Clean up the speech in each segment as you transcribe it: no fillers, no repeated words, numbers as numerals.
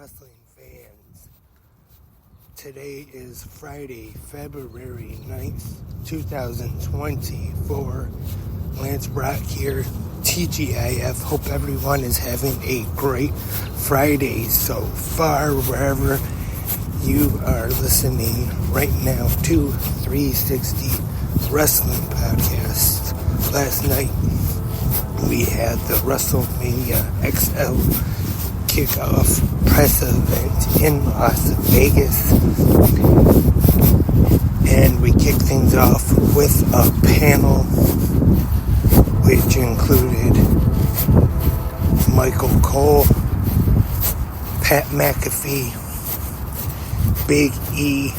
wrestling fans. Today is Friday, February 9th, 2024. Lance Brock here, TGIF. Hope everyone is having a great Friday so far, wherever you are listening right now to 360 Wrestling Podcast. Last night, we had the WrestleMania XL kickoff press event in Las Vegas, and we kicked things off with a panel which included Michael Cole, Pat McAfee, Big E,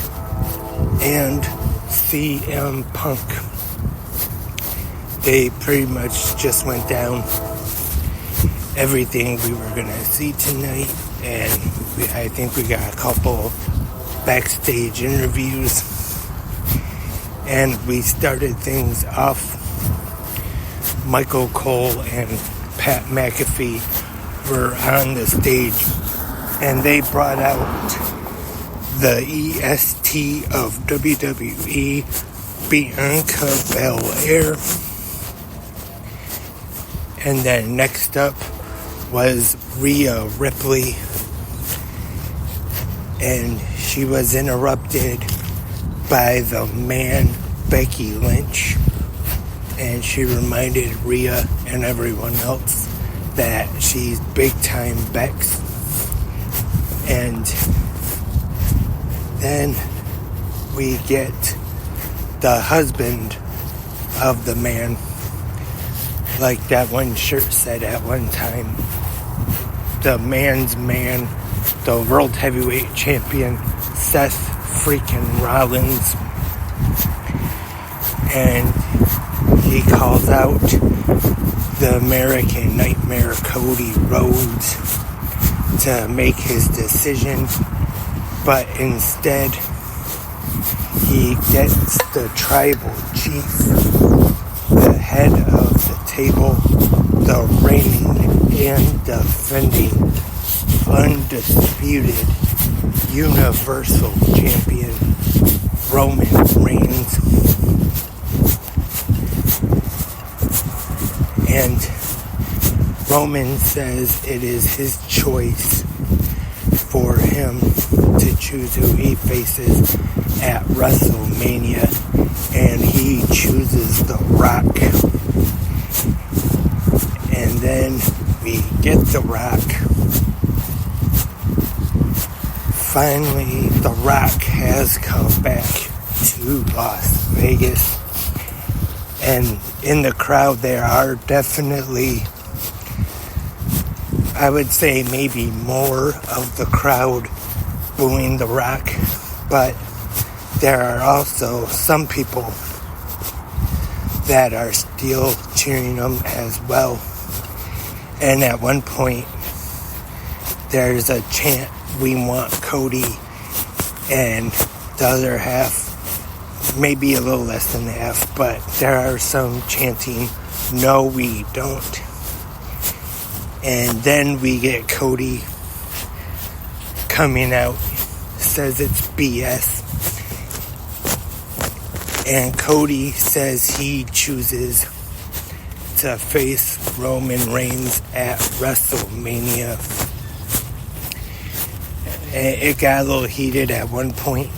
and CM Punk. They pretty much just went down everything we were going to see tonight, and I think we got a couple backstage interviews, and we started things off. Michael Cole and Pat McAfee were on the stage, and they brought out the EST of WWE, Bianca Belair. And then next up was Rhea Ripley, and she was interrupted by the man Becky Lynch, and she reminded Rhea and everyone else that she's big time Bex. And then we get the husband of the man, like that one shirt said at one time, the man's man, the World Heavyweight Champion, Seth freaking Rollins. And he calls out the American Nightmare Cody Rhodes to make his decision, but instead he gets the tribal chief, the head of the table, the reigning and defending undisputed Universal Champion Roman Reigns. And Roman says it is his choice for him to choose who he faces at WrestleMania, and he chooses The Rock. And then we get The Rock. Finally, The Rock has come back to Las Vegas. And in the crowd there are definitely, I would say maybe more of the crowd booing The Rock, but there are also some people that are still cheering him as well. And at one point, there's a chant, "We want Cody," and the other half, maybe a little less than half, but there are some chanting, "No, we don't." And then we get Cody coming out, says it's BS. And Cody says he chooses to face Roman Reigns at WrestleMania. It got a little heated at one point.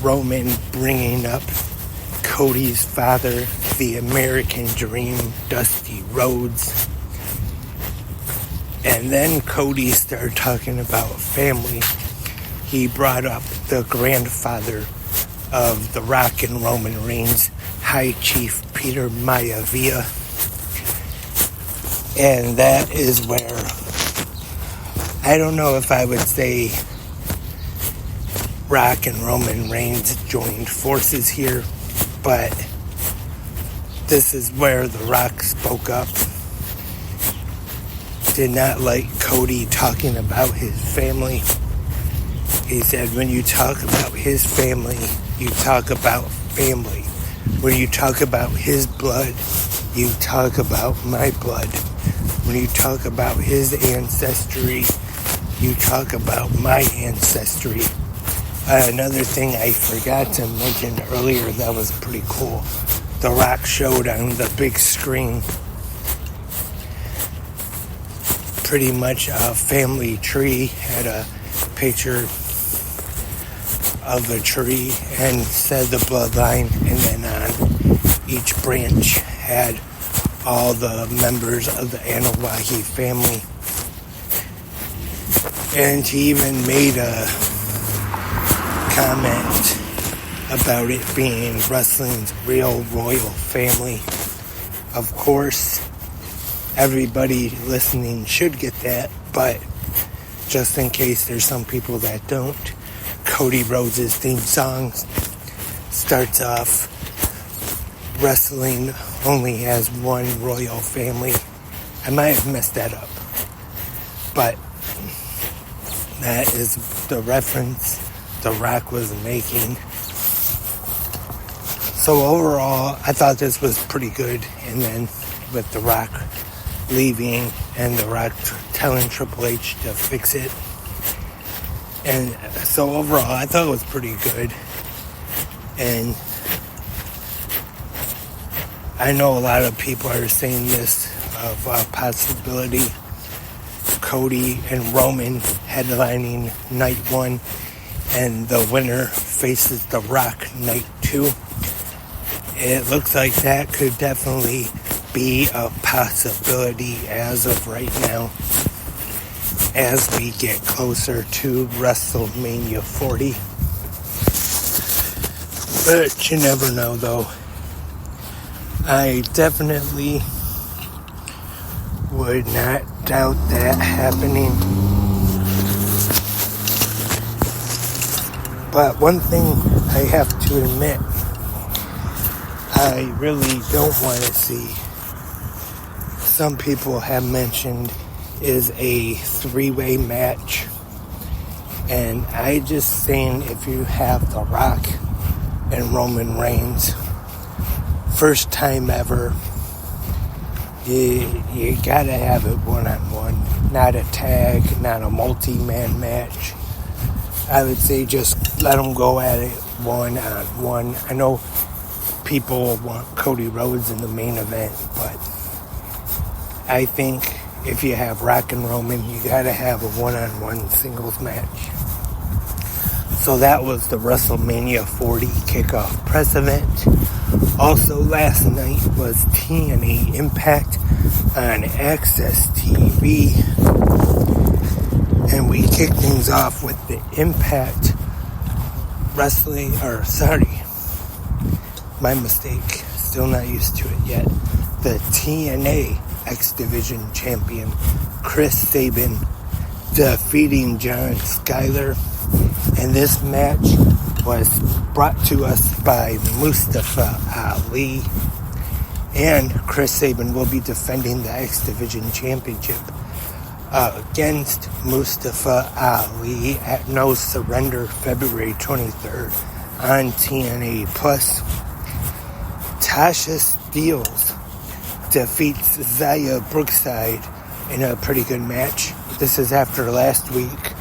Roman bringing up Cody's father, the American Dream, Dusty Rhodes. And then Cody started talking about family. He brought up the grandfather of The Rock and Roman Reigns, High Chief Peter Maivia. And that is where, I don't know if I would say Rock and Roman Reigns joined forces here, but this is where The Rock spoke up. Did not like Cody talking about his family. He said, when you talk about his family, you talk about family. When you talk about his blood, you talk about my blood. When you talk about his ancestry, you talk about my ancestry. Another thing I forgot to mention earlier that was pretty cool. The Rock showed on the big screen pretty much a family tree, had a picture of a tree and said the bloodline, and then on each branch had all the members of the Anoa'i family. And he even made a comment about it being wrestling's real royal family. Of course, everybody listening should get that, but just in case there's some people that don't, Cody Rhodes' theme song starts off, wrestling only has one royal family. I might have messed that up, but that is the reference The Rock was making. So overall, I thought this was pretty good. And then with The Rock leaving and The Rock telling Triple H to fix it. And so overall, I thought it was pretty good. And I know a lot of people are saying this of a possibility Cody and Roman headlining night 1 and the winner faces The Rock night 2. It looks like that could definitely be a possibility as of right now as we get closer to WrestleMania 40. But you never know, though. I definitely would not doubt that happening. But one thing I have to admit, I really don't want to see, some people have mentioned, is a 3-way match. And I just saying, if you have The Rock and Roman Reigns, first time ever, you gotta have it one-on-one, not a tag, not a multi-man match. I would say just let them go at it one-on-one. I know people want Cody Rhodes in the main event, but I think if you have Rock and Roman, you gotta have a one-on-one singles match. So that was the WrestleMania 40 kickoff press event. Also last night was TNA Impact on Access TV. And we kicked things off with the Impact Wrestling, my mistake, still not used to it yet. The TNA X Division champion Chris Sabin defeating John Skyler. And this match was brought to us by Mustafa Ali. And Chris Sabin will be defending the X Division championship against Mustafa Ali at No Surrender February 23rd on TNA Plus. Tasha Steelz defeats Zaya Brookside in a pretty good match. This is after last week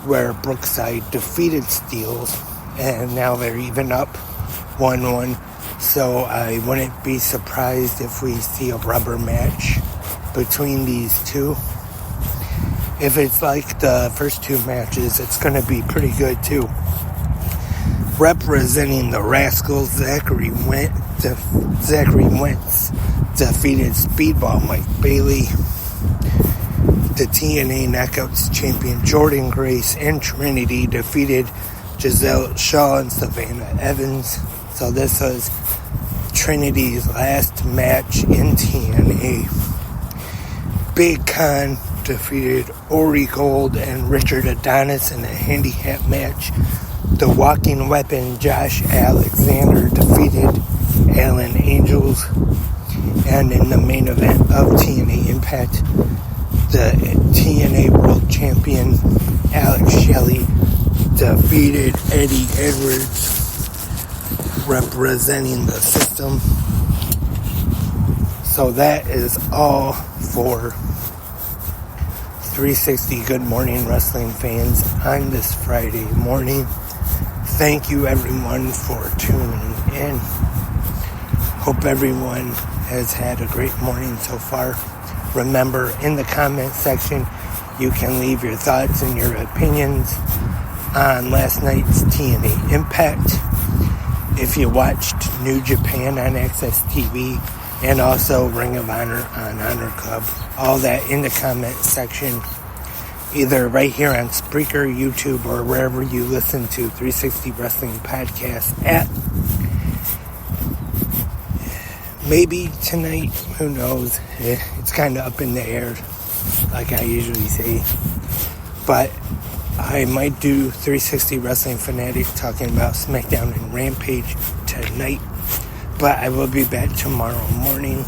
where Brookside defeated Steelz, and now they're even up 1-1. So I wouldn't be surprised if we see a rubber match between these two. If it's like the first two matches, it's going to be pretty good too. Representing the Rascals, Zachary Wentz defeated Speedball Mike Bailey. The TNA Knockouts champion Jordan Grace and Trinity defeated Giselle Shaw and Savannah Evans. So this was Trinity's last match in TNA. Big Con defeated Ori Gold and Richard Adonis in a handicap match. The Walking Weapon Josh Alexander defeated Alan Angels. And in the main event of TNA Impact, the TNA World Champion Alex Shelley defeated Eddie Edwards, representing the System. So that is all for 360 Good Morning Wrestling fans on this Friday morning. Thank you everyone for tuning in. Hope everyone has had a great morning so far. Remember, in the comment section, you can leave your thoughts and your opinions on last night's TNA Impact. If you watched New Japan on Access TV, and also Ring of Honor on Honor Club. All that in the comment section, either right here on Spreaker, YouTube, or wherever you listen to 360 Wrestling Podcast at. Maybe tonight, who knows? It's kind of up in the air, like I usually say. But I might do 360 Wrestling Fanatic talking about SmackDown and Rampage tonight. But I will be back tomorrow morning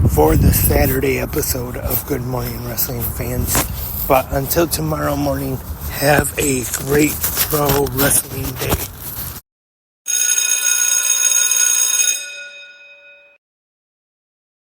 for the Saturday episode of Good Morning Wrestling fans. But until tomorrow morning, have a great pro wrestling day.